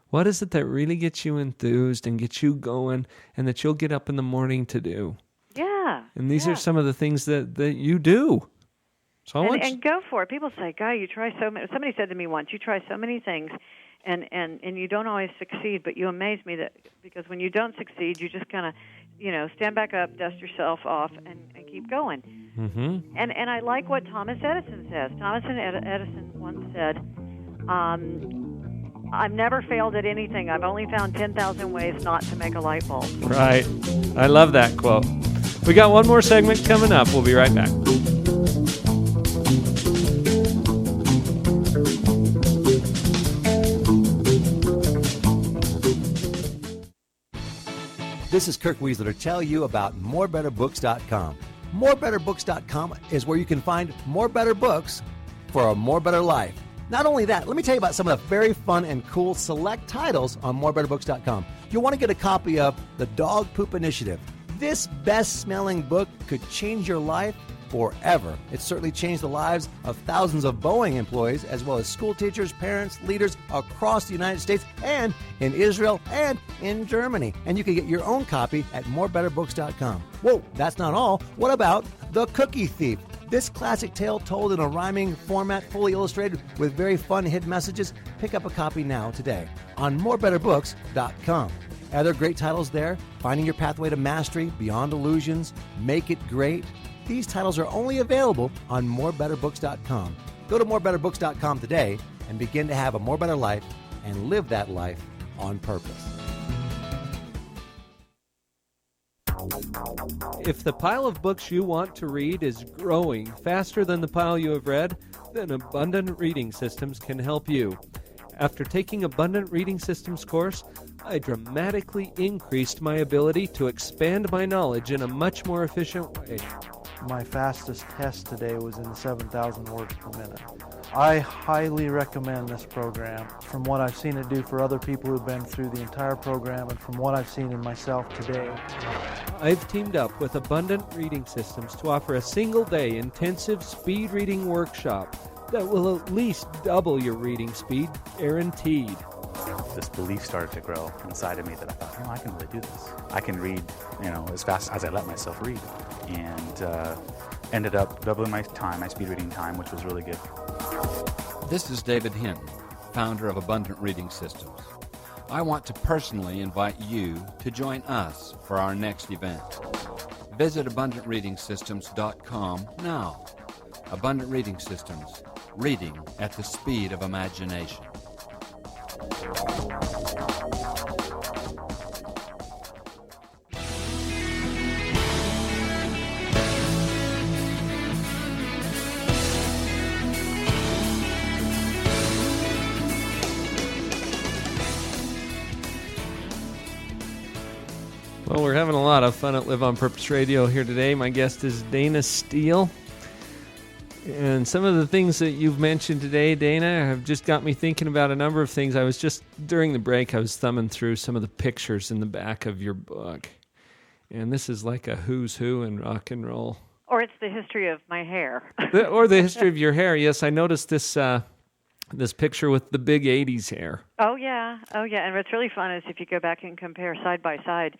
What is it that really gets you enthused and gets you going and that you'll get up in the morning to do? Yeah. And these are some of the things that you do. So and go for it. People say, Guy, you try so many. Somebody said to me once, you try so many things and you don't always succeed, but you amaze me that because when you don't succeed, you just kind of, you know, stand back up, dust yourself off, and keep going. And I like what Thomas Edison says. Thomas Edison once said, I've never failed at anything. I've only found 10,000 ways not to make a light bulb. Right. I love that quote. We got one more segment coming up. We'll be right back. This is Kirk Weasler to tell you about morebetterbooks.com. Morebetterbooks.com is where you can find more better books for a more better life. Not only that, let me tell you about some of the very fun and cool select titles on morebetterbooks.com. You'll want to get a copy of The Dog Poop Initiative. This best-smelling book could change your life forever. It's certainly changed the lives of thousands of Boeing employees, as well as school teachers, parents, leaders across the United States and in Israel and in Germany. And you can get your own copy at morebetterbooks.com. Whoa, that's not all. What about The Cookie Thief? This classic tale told in a rhyming format, fully illustrated with very fun hidden messages. Pick up a copy now today on morebetterbooks.com. Other great titles there: Finding Your Pathway to Mastery, Beyond Illusions, Make It Great. These titles are only available on morebetterbooks.com. Go to morebetterbooks.com today and begin to have a more better life and live that life on purpose. If the pile of books you want to read is growing faster than the pile you have read, then Abundant Reading Systems can help you. After taking Abundant Reading Systems course, I dramatically increased my ability to expand my knowledge in a much more efficient way. My fastest test today was in the 7,000 words per minute. I highly recommend this program from what I've seen it do for other people who've been through the entire program and from what I've seen in myself today. I've teamed up with Abundant Reading Systems to offer a single-day intensive speed reading workshop that will at least double your reading speed, guaranteed. This belief started to grow inside of me that I thought, I can really do this. I can read, as fast as I let myself read. And ended up doubling my speed reading time, which was really good. This is David Hinton, founder of Abundant Reading Systems. I want to personally invite you to join us for our next event. Visit AbundantReadingSystems.com now. Abundant Reading Systems, reading at the speed of imagination. lot of fun at Live on Purpose Radio here today. My guest is Dayna Steele. And some of the things that you've mentioned today, Dayna, have just got me thinking about a number of things. During the break, I was thumbing through some of the pictures in the back of your book. And this is like a who's who in rock and roll. Or it's the history of my hair. Or the history of your hair. Yes, I noticed this this picture with the big 80s hair. Oh, yeah. And what's really fun is if you go back and compare side by side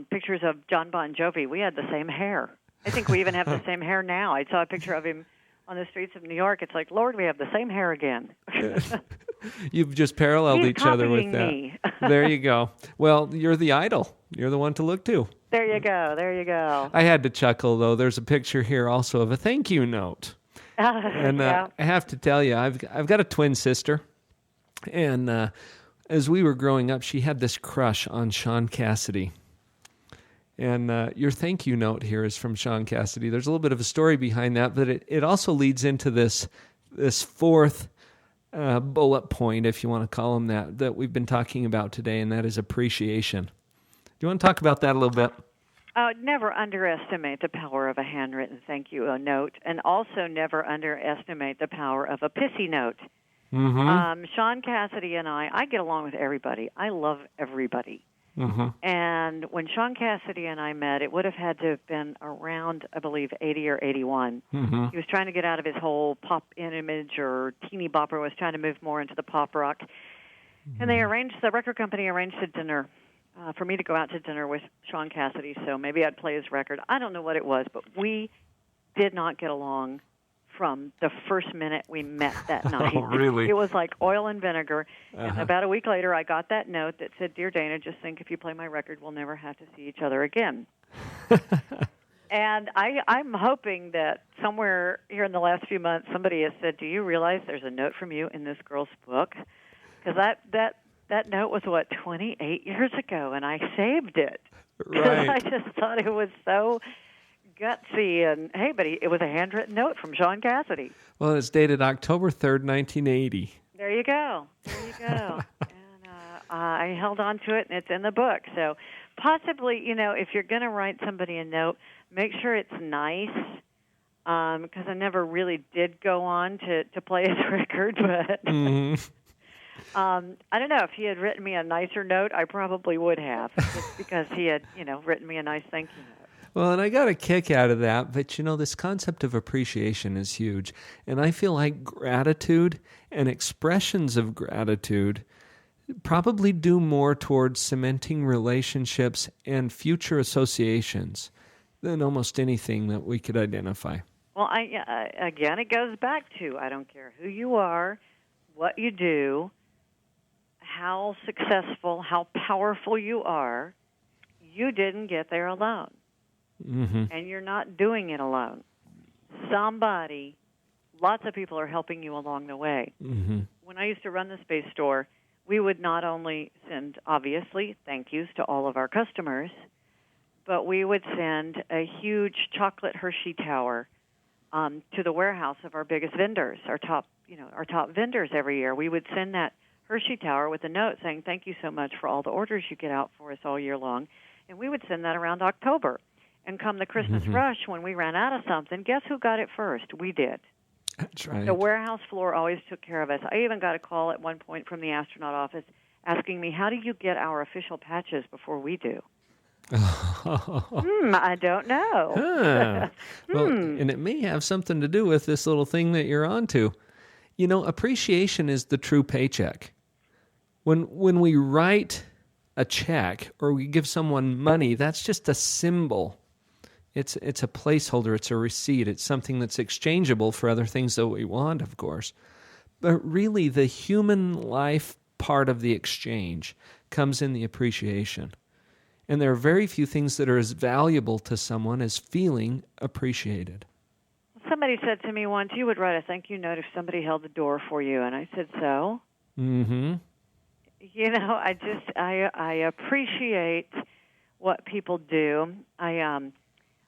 pictures of John Bon Jovi, we had the same hair. I think we even have the same hair now. I saw a picture of him on the streets of New York. It's like, Lord, we have the same hair again. You've just paralleled He's each other with that. me. There you go. Well, you're the idol. You're the one to look to. There you go. I had to chuckle, though. There's a picture here also of a thank you note. And yeah. I have to tell you, I've got a twin sister. And as we were growing up, she had this crush on Sean Cassidy. And your thank you note here is from Sean Cassidy. There's a little bit of a story behind that, but it also leads into this fourth bullet point, if you want to call him that we've been talking about today, and that is appreciation. Do you want to talk about that a little bit? Never underestimate the power of a handwritten thank you note, and also never underestimate the power of a pissy note. Mm-hmm. Sean Cassidy and I get along with everybody. I love everybody. Mm-hmm. And when Sean Cassidy and I met, it would have had to have been around, I believe, 80 or 81. Mm-hmm. He was trying to get out of his whole pop image, or teeny bopper, was trying to move more into the pop rock. And the record company arranged a dinner for me to go out to dinner with Sean Cassidy, so maybe I'd play his record. I don't know what it was, but we did not get along from the first minute we met that night. Oh, really? It was like oil and vinegar. Uh-huh. And about a week later, I got that note that said, "Dear Dayna, just think if you play my record, we'll never have to see each other again." And I'm hoping that somewhere here in the last few months, somebody has said, "Do you realize there's a note from you in this girl's book?" Because that note was, 28 years ago, and I saved it. Right. I just thought it was so gutsy, and hey, but it was a handwritten note from Sean Cassidy. Well, it's dated October 3rd, 1980. There you go. And I held on to it, and it's in the book. So possibly, if you're going to write somebody a note, make sure it's nice, because I never really did go on to play his record, but I don't know. If he had written me a nicer note, I probably would have, just because he had, written me a nice thank you note. Well, and I got a kick out of that, but this concept of appreciation is huge. And I feel like gratitude and expressions of gratitude probably do more towards cementing relationships and future associations than almost anything that we could identify. Well, again, it goes back to, I don't care who you are, what you do, how successful, how powerful you are, you didn't get there alone. Mm-hmm. And you're not doing it alone. Lots of people are helping you along the way. Mm-hmm. When I used to run the space store, we would not only send, obviously, thank yous to all of our customers, but we would send a huge chocolate Hershey tower to the warehouse of our biggest vendors, our top vendors every year. We would send that Hershey tower with a note saying, "Thank you so much for all the orders you get out for us all year long." And we would send that around October. And come the Christmas rush, when we ran out of something, guess who got it first? We did. That's right. The warehouse floor always took care of us. I even got a call at one point from the astronaut office asking me, "How do you get our official patches before we do?" I don't know. Huh. Well, and it may have something to do with this little thing that you're onto. Appreciation is the true paycheck. When we write a check or we give someone money, that's just a symbol. It's a placeholder. It's a receipt. It's something that's exchangeable for other things that we want, of course. But really, the human life part of the exchange comes in the appreciation. And there are very few things that are as valuable to someone as feeling appreciated. Somebody said to me once, "You would write a thank you note if somebody held the door for you." And I said, "So?" Mm-hmm. I appreciate what people do.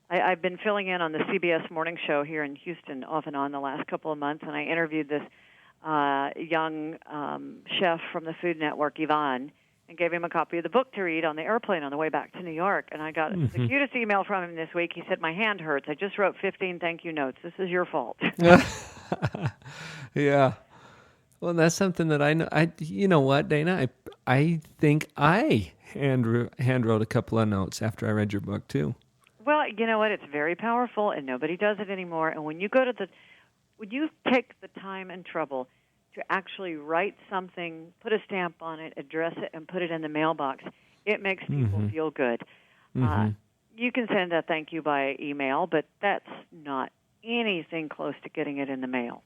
I've been filling in on the CBS morning show here in Houston off and on the last couple of months, and I interviewed this young chef from the Food Network, Yvonne, and gave him a copy of the book to read on the airplane on the way back to New York. And I got the cutest email from him this week. He said, "My hand hurts. I just wrote 15 thank you notes. This is your fault." Yeah. Well, that's something that I know. You know what, Dayna? I think I hand wrote a couple of notes after I read your book too. Well, you know what? It's very powerful, and nobody does it anymore. And when you when you take the time and trouble to actually write something, put a stamp on it, address it, and put it in the mailbox, it makes people feel good. You can send a thank you by email, but that's not anything close to getting it in the mail.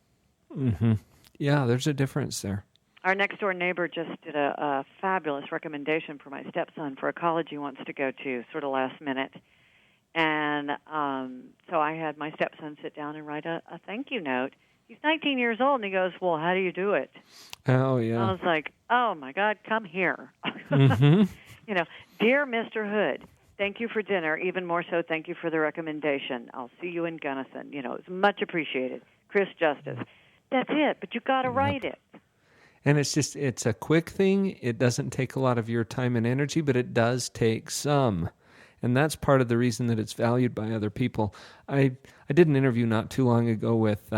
Yeah, there's a difference there. Our next-door neighbor just did a fabulous recommendation for my stepson for a college he wants to go to, sort of last minute. And so I had my stepson sit down and write a thank you note. He's 19 years old, and he goes, "Well, how do you do it?" Oh, yeah. I was like, "Oh, my God, come here." You know, "Dear Mr. Hood, thank you for dinner. Even more so, thank you for the recommendation. I'll see you in Gunnison. You know, it's much appreciated. Chris Justice." That's it, but you got to write it. And it's a quick thing. It doesn't take a lot of your time and energy, but it does take some. And that's part of the reason that it's valued by other people. I did an interview not too long ago with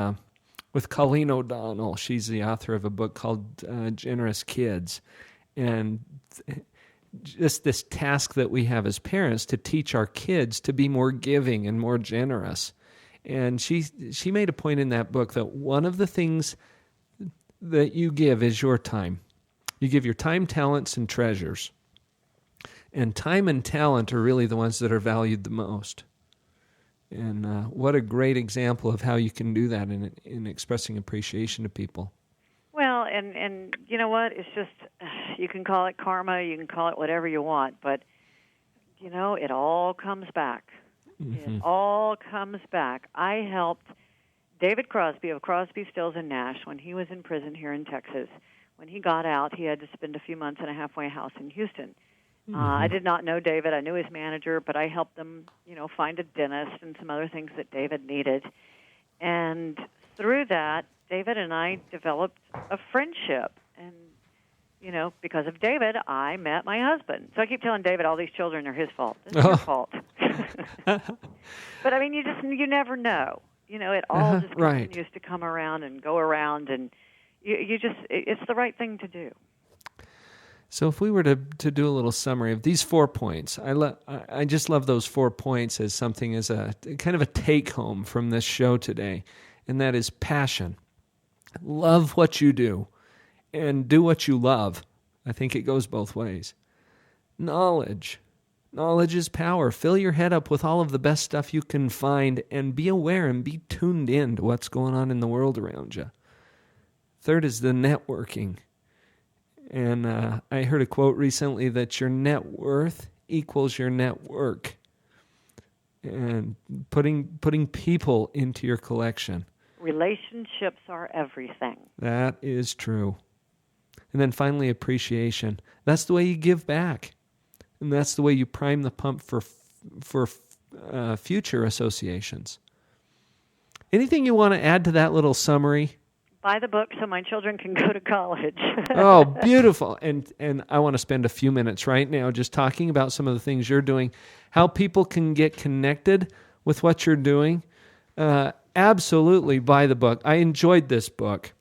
Colleen O'Donnell. She's the author of a book called Generous Kids. And just this task that we have as parents to teach our kids to be more giving and more generous. And she made a point in that book that one of the things that you give is your time. You give your time, talents, and treasures. And time and talent are really the ones that are valued the most. And what a great example of how you can do that in expressing appreciation to people. Well, and you know what? It's just, you can call it karma, you can call it whatever you want, but, you know, it all comes back. It all comes back. I helped David Crosby of Crosby, Stills, and Nash when he was in prison here in Texas. When he got out, he had to spend a few months in a halfway house in Houston. I did not know David. I knew his manager, but I helped them, you know, find a dentist and some other things that David needed. And through that, David and I developed a friendship. And, you know, because of David, I met my husband. So I keep telling David all these children are his fault. It's your fault. But, I mean, you never know. You know, it all just continues to come around and go around, and it's the right thing to do. So if we were to do a little summary of these 4 points, I just love those 4 points as something as a kind of a take-home from this show today, and that is passion. Love what you do, and do what you love. I think it goes both ways. Knowledge. Knowledge is power. Fill your head up with all of the best stuff you can find, and be aware and be tuned in to what's going on in the world around you. Third is the networking. And I heard a quote recently that your net worth equals your network. And putting people into your collection. Relationships are everything. That is true. And then finally, appreciation. That's the way you give back. And that's the way you prime the pump for future associations. Anything you want to add to that little summary? Buy the book so my children can go to college. Oh, beautiful. And I want to spend a few minutes right now just talking about some of the things you're doing, how people can get connected with what you're doing. Absolutely buy the book. I enjoyed this book.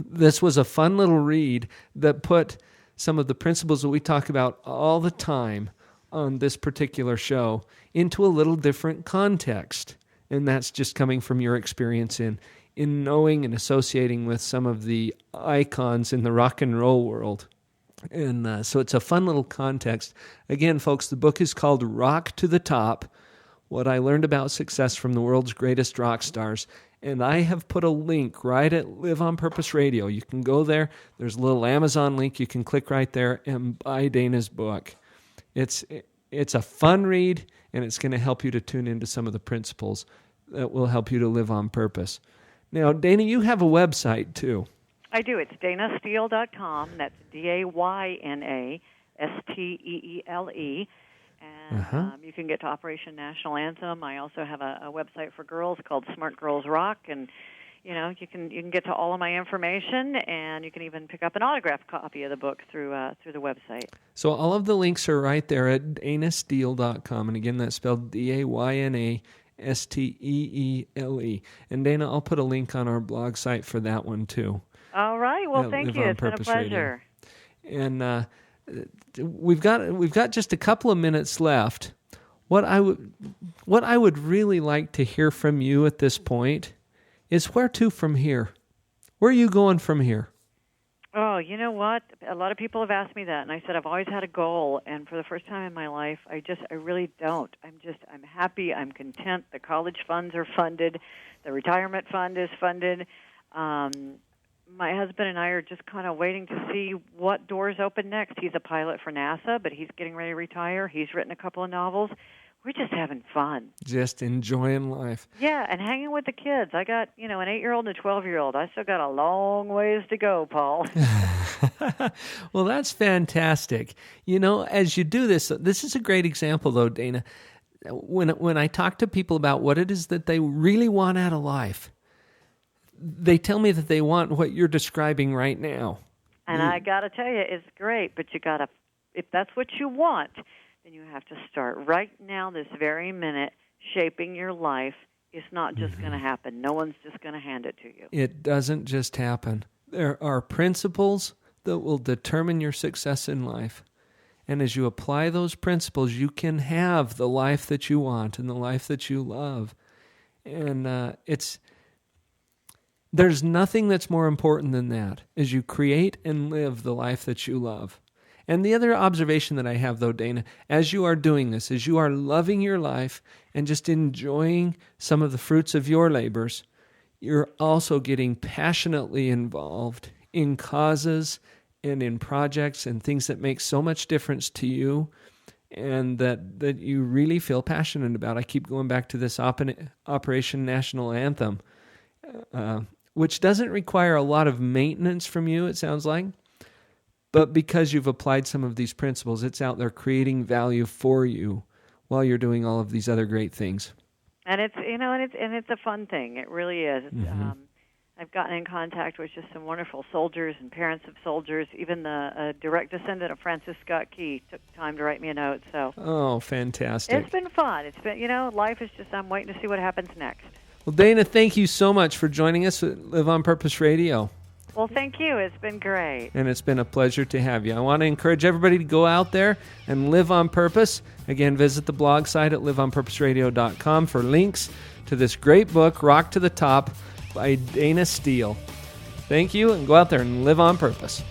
This was a fun little read that put some of the principles that we talk about all the time on this particular show into a little different context. And that's just coming from your experience in knowing and associating with some of the icons in the rock and roll world. And so it's a fun little context. Again, folks, the book is called Rock to the Top, What I Learned About Success from the World's Greatest Rock Stars. And I have put a link right at Live on Purpose Radio. You can go there. There's a little Amazon link. You can click right there and buy Dayna's book. It's a fun read, and it's going to help you to tune into some of the principles that will help you to live on purpose. Now, Dayna, you have a website, too. I do. It's DaynaSteele.com. That's DaynaSteele. And you can get to Operation National Anthem. I also have a website for girls called Smart Girls Rock. And, you can get to all of my information, and you can even pick up an autographed copy of the book through the website. So all of the links are right there at DaynaSteele.com. And again, that's spelled DaynaSteele. And Dayna, I'll put a link on our blog site for that one too. All right. Well, thank you. It's been a pleasure. Radio. And we've got just a couple of minutes left. What I would really like to hear from you at this point is where to from here. Where are you going from here? Oh, you know what? A lot of people have asked me that, and I said I've always had a goal, and for the first time in my life, I really don't. I'm happy. I'm content. The college funds are funded. The retirement fund is funded. My husband and I are just kind of waiting to see what doors open next. He's a pilot for NASA, but he's getting ready to retire. He's written a couple of novels. We're just having fun. Just enjoying life. Yeah, and hanging with the kids. I got, an 8-year-old and a 12-year-old. I still got a long ways to go, Paul. Well, that's fantastic. As you do this is a great example, though, Dayna. When I talk to people about what it is that they really want out of life, they tell me that they want what you're describing right now. And I got to tell you, it's great, but you got to, if that's what you want, then you have to start right now, this very minute, shaping your life. It's not just going to happen. No one's just going to hand it to you. It doesn't just happen. There are principles that will determine your success in life. And as you apply those principles, you can have the life that you want and the life that you love. And there's nothing that's more important than that, as you create and live the life that you love. And the other observation that I have, though, Dayna, as you are doing this, as you are loving your life and just enjoying some of the fruits of your labors, you're also getting passionately involved in causes and in projects and things that make so much difference to you and that you really feel passionate about. I keep going back to this Operation National Anthem, which doesn't require a lot of maintenance from you, it sounds like. But because you've applied some of these principles, it's out there creating value for you while you're doing all of these other great things. And it's it's a fun thing. It really is. I've gotten in contact with just some wonderful soldiers and parents of soldiers. Even the direct descendant of Francis Scott Key took time to write me a note. So fantastic! It's been fun. It's been life is just. I'm waiting to see what happens next. Well, Dayna, thank you so much for joining us at Live on Purpose Radio. Well, thank you. It's been great. And it's been a pleasure to have you. I want to encourage everybody to go out there and live on purpose. Again, visit the blog site at liveonpurposeradio.com for links to this great book, Rock to the Top, by Dayna Steele. Thank you, and go out there and live on purpose.